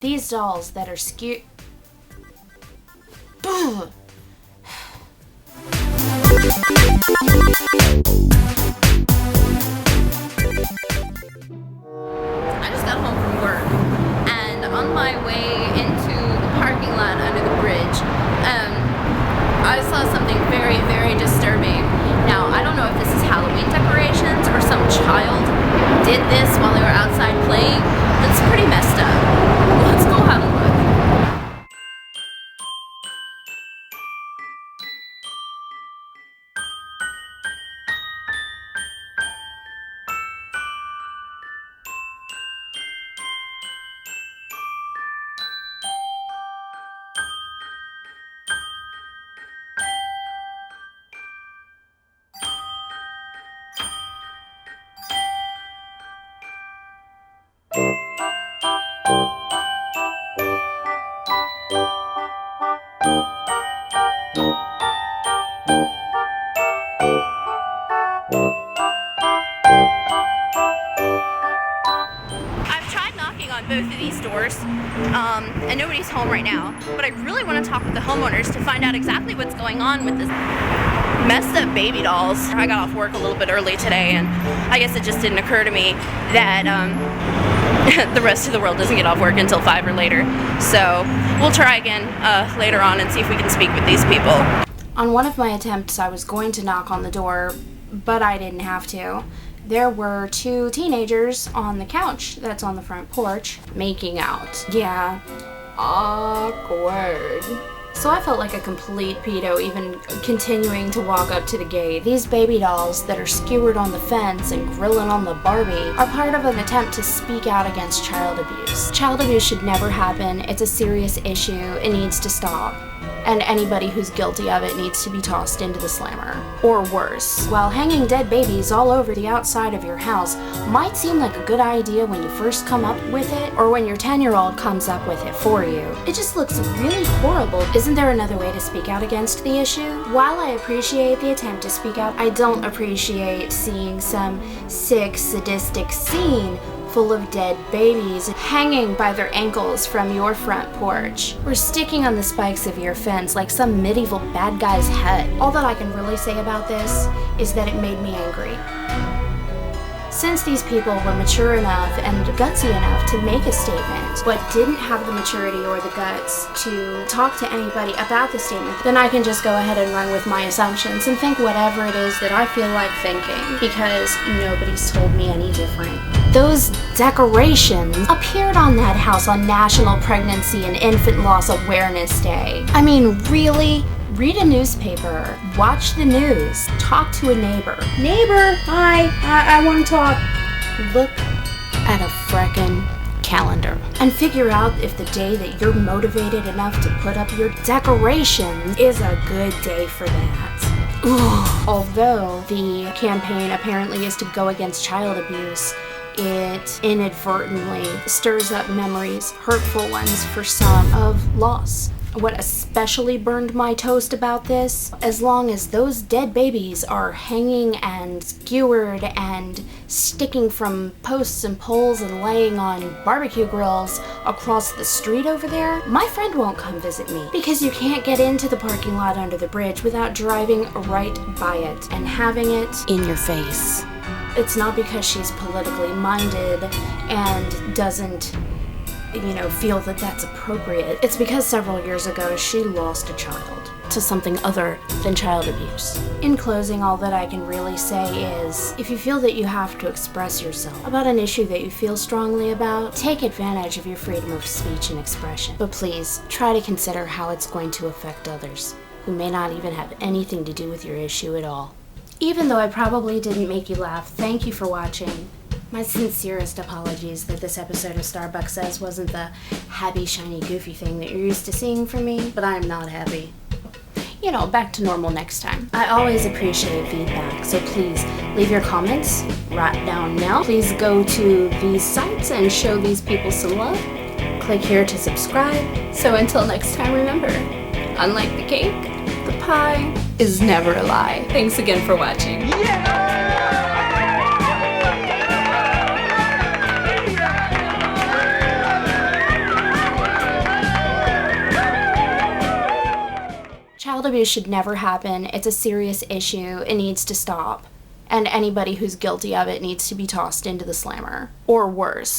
These dolls that are skew... I just got home from work, and on my way into the parking lot under the bridge, I saw something very, very disturbing. Now, I don't know if this is Halloween decorations or some child did this while they were outside playing, but it's pretty messed up. Let's go have a look. Both of these doors, and nobody's home right now, but I really want to talk with the homeowners to find out exactly what's going on with this messed up baby dolls. I got off work a little bit early today, and I guess it just didn't occur to me that the rest of the world doesn't get off work until 5 or later, so we'll try again later on and see if we can speak with these people. On one of my attempts, I was going to knock on the door, but I didn't have to. There were 2 teenagers on the couch that's on the front porch making out. Yeah, awkward. So I felt like a complete pedo even continuing to walk up to the gate. These baby dolls that are skewered on the fence and grilling on the Barbie are part of an attempt to speak out against child abuse. Child abuse should never happen. It's a serious issue. It needs to stop. And anybody who's guilty of it needs to be tossed into the slammer. Or worse. While hanging dead babies all over the outside of your house might seem like a good idea when you first come up with it, or when your 10-year-old comes up with it for you, it just looks really horrible. Isn't there another way to speak out against the issue? While I appreciate the attempt to speak out, I don't appreciate seeing some sick, sadistic scene full of dead babies hanging by their ankles from your front porch, or sticking on the spikes of your fence like some medieval bad guy's head. All that I can really say about this is that it made me angry. Since these people were mature enough and gutsy enough to make a statement, but didn't have the maturity or the guts to talk to anybody about the statement, then I can just go ahead and run with my assumptions and think whatever it is that I feel like thinking, because nobody's told me any different. Those decorations appeared on that house on National Pregnancy and Infant Loss Awareness Day. I mean, really? Read a newspaper, watch the news, talk to a neighbor. Neighbor, hi, I want to talk. Look at a frickin' calendar and figure out if the day that you're motivated enough to put up your decorations is a good day for that. Ugh. Although the campaign apparently is to go against child abuse, it inadvertently stirs up memories, hurtful ones for some, of loss. What especially burned my toast about this, as long as those dead babies are hanging and skewered and sticking from posts and poles and laying on barbecue grills across the street over there, my friend won't come visit me, because you can't get into the parking lot under the bridge without driving right by it and having it in your face. It's not because she's politically minded and doesn't feel that that's appropriate. It's because several years ago she lost a child to something other than child abuse. In closing, all that I can really say is, if you feel that you have to express yourself about an issue that you feel strongly about, take advantage of your freedom of speech and expression. But please, try to consider how it's going to affect others who may not even have anything to do with your issue at all. Even though I probably didn't make you laugh, thank you for watching. My sincerest apologies that this episode of Starbuck Sez wasn't the happy, shiny, goofy thing that you're used to seeing from me, but I'm not happy. Back to normal next time. I always appreciate feedback, so please leave your comments right down now. Please go to these sites and show these people some love. Click here to subscribe. So until next time, remember, unlike the cake, the pie is never a lie. Thanks again for watching. Yeah! Child abuse should never happen. It's a serious issue. It needs to stop. And anybody who's guilty of it needs to be tossed into the slammer. Or worse.